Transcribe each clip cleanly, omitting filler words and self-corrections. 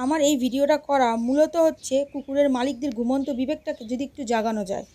আমার এই ভিডিওটা করা মূলত হচ্ছে কুকুরের মালিকদের ঘুমন্ত বিবেকটাকে যদি একটু জাগানো যায়।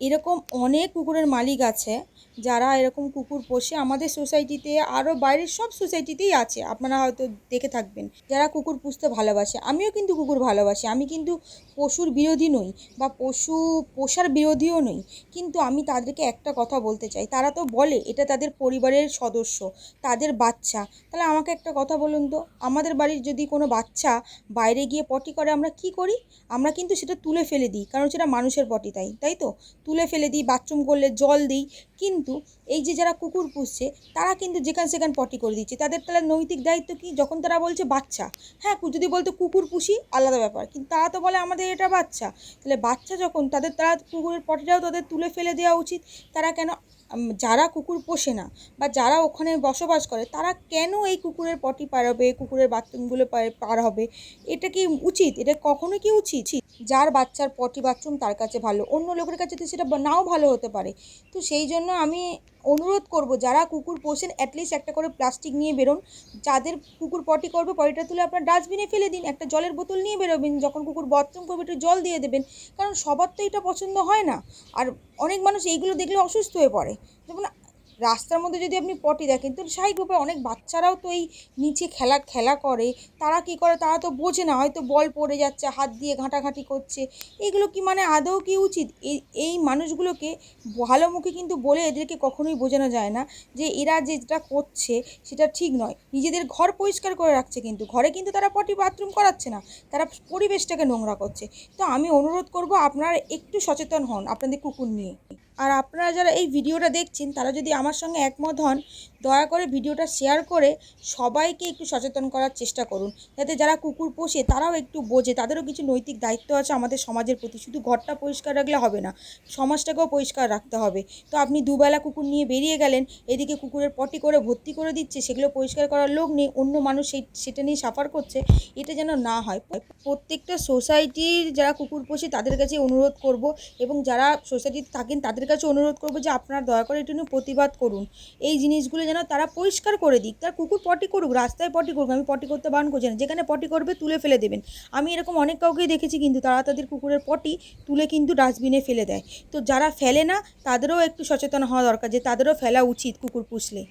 এরকম অনেক কুকুরের মালিক আছে যারা এরকম কুকুর পোষে আমাদের সোসাইটিতে, আরও বাইরের সব সোসাইটিতেই আছে, আপনারা হয়তো দেখে থাকবেন। যারা কুকুর পুষতে ভালোবাসে, আমিও কিন্তু কুকুর ভালোবাসি, আমি কিন্তু পশুর বিরোধী নই বা পশু পোষার বিরোধীও নই, কিন্তু আমি তাদেরকে একটা কথা বলতে চাই। তারা তো বলে এটা তাদের পরিবারের সদস্য, তাদের বাচ্চা। তাহলে আমাকে একটা কথা বলুন তো, আমাদের বাড়ির যদি কোনো বাচ্চা বাইরে গিয়ে পটি করে আমরা কি করি? আমরা কিন্তু সেটা তুলে ফেলে দিই, কারণ সেটা মানুষের পটি, তাই তো তুলে ফেলে দিই, বাথরুম করলে জল দিই। কিন্তু এই যে যারা কুকুর পুষছে তারা কিন্তু যেখানে সেখানে পটি করে দিচ্ছে। তাদের তাহলে নৈতিক দায়িত্ব কি? যখন তারা বলছে বাচ্চা, হ্যাঁ যদি বলতো কুকুর পুষি আলাদা ব্যাপার, কিন্তু তারা তো বলে আমাদের এটা বাচ্চা। তাহলে বাচ্চা যখন তারা কুকুরের পটিটাও তাদের তুলে ফেলে দেওয়া উচিত। তারা কেন যারা কুকুর পোষে না বা যারা ওখানে বসবাস করে তারা কেন এই কুকুরের পটি পার হবে, কুকুরের বাথরুমগুলো পার হবে? এটা কি উচিত? এটা কখনো কি উচিত? যার বাচ্চার পটি বাথরুম তার কাছে ভালো, অন্য লোকের কাছে তো সেটা নাও ভালো হতে পারে। তো সেই জন্য আমি অনুরোধ করব, যারা কুকুর পোষেন অ্যাটলিস্ট একটা করে প্লাস্টিক নিয়ে বেরোন। যাদের কুকুর পটি করবে পটিটা তুলে আপনার ডাস্টবিনে ফেলে দিন, একটা জলের বোতল নিয়ে বেরোবেন, যখন কুকুর বাথরুম করবে একটু জল দিয়ে দেবেন। কারণ সবার তো এটা পছন্দ হয় না। আর অনেক মানুষ এইগুলো দেখলে অসুস্থ হয়ে পড়ে। যেমন রাস্তার মধ্যে যদি আপনি পটি দেখেন, তো স্বাভাবিকভাবে অনেক বাচ্চারাও তো এই নিচে খেলা করে। তারা কি করে? তারা তো বোঝে না, হয়তো বল পড়ে যাচ্ছে, হাত দিয়ে ঘাঁটাঘাঁটি করছে। এগুলো কি মানে আদৌ কি উচিত? এই মানুষগুলোকে ভালো মুখে কিন্তু বলে এদেরকে কখনোই বোঝানো যায় না যে এরা যেটা করছে সেটা ঠিক নয়। নিজেদের ঘর পরিষ্কার করে রাখছে, কিন্তু ঘরে কিন্তু তারা পটি বাথরুম করাচ্ছে না, তারা পরিবেশটাকে নোংরা করছে। তো আমি অনুরোধ করব, আপনারা একটু সচেতন হন আপনাদের কুকুর নিয়ে। আর আপনারা যারা এই ভিডিওটা দেখছেন তারা যদি আমার সঙ্গে একমত হন, দয়া করে ভিডিওটা শেয়ার করে সবাইকে একটু সচেতন করার চেষ্টা করুন, যাতে যারা কুকুর পোষে তারাও একটু বোঝে, তাদেরও কিছু নৈতিক দায়িত্ব আছে আমাদের সমাজের প্রতি। শুধু ঘরটা পরিষ্কার রাখলে হবে না, সমাজটাকেও পরিষ্কার রাখতে হবে। তো আপনি দুবেলা কুকুর নিয়ে বেরিয়ে গেলেন, এদিকে কুকুরের পটি করে ভর্তি করে দিচ্ছে, সেগুলো পরিষ্কার করার লোক নেই, অন্য মানুষ সেটা নিয়ে সাফার করছে। এটা যেন না হয়। প্রত্যেকটা সোসাইটির যারা কুকুর পোষে তাদের কাছে অনুরোধ করব, এবং যারা সোসাইটিতে থাকেন তাদের কাছে অনুরোধ করবো যে আপনারা দয়া করে একটু প্রতিবাদ করুন, এই জিনিসগুলো যেন তারা পরিষ্কার করে দিক। তার কুকুর পটি করুক, রাস্তায় পটি করুক, আমি পটি করতে বারণ করছি না, যেখানে পটি করবে তুলে ফেলে দেবেন। আমি এরকম অনেক কাউকেই দেখেছি, কিন্তু তারা তাদের কুকুরের পটি তুলে কিন্তু ডাস্টবিনে ফেলে দেয়। তো যারা ফেলে না তাদেরও একটু সচেতন হওয়া দরকার, যে তাদেরও ফেলা উচিত কুকুর পুষলে।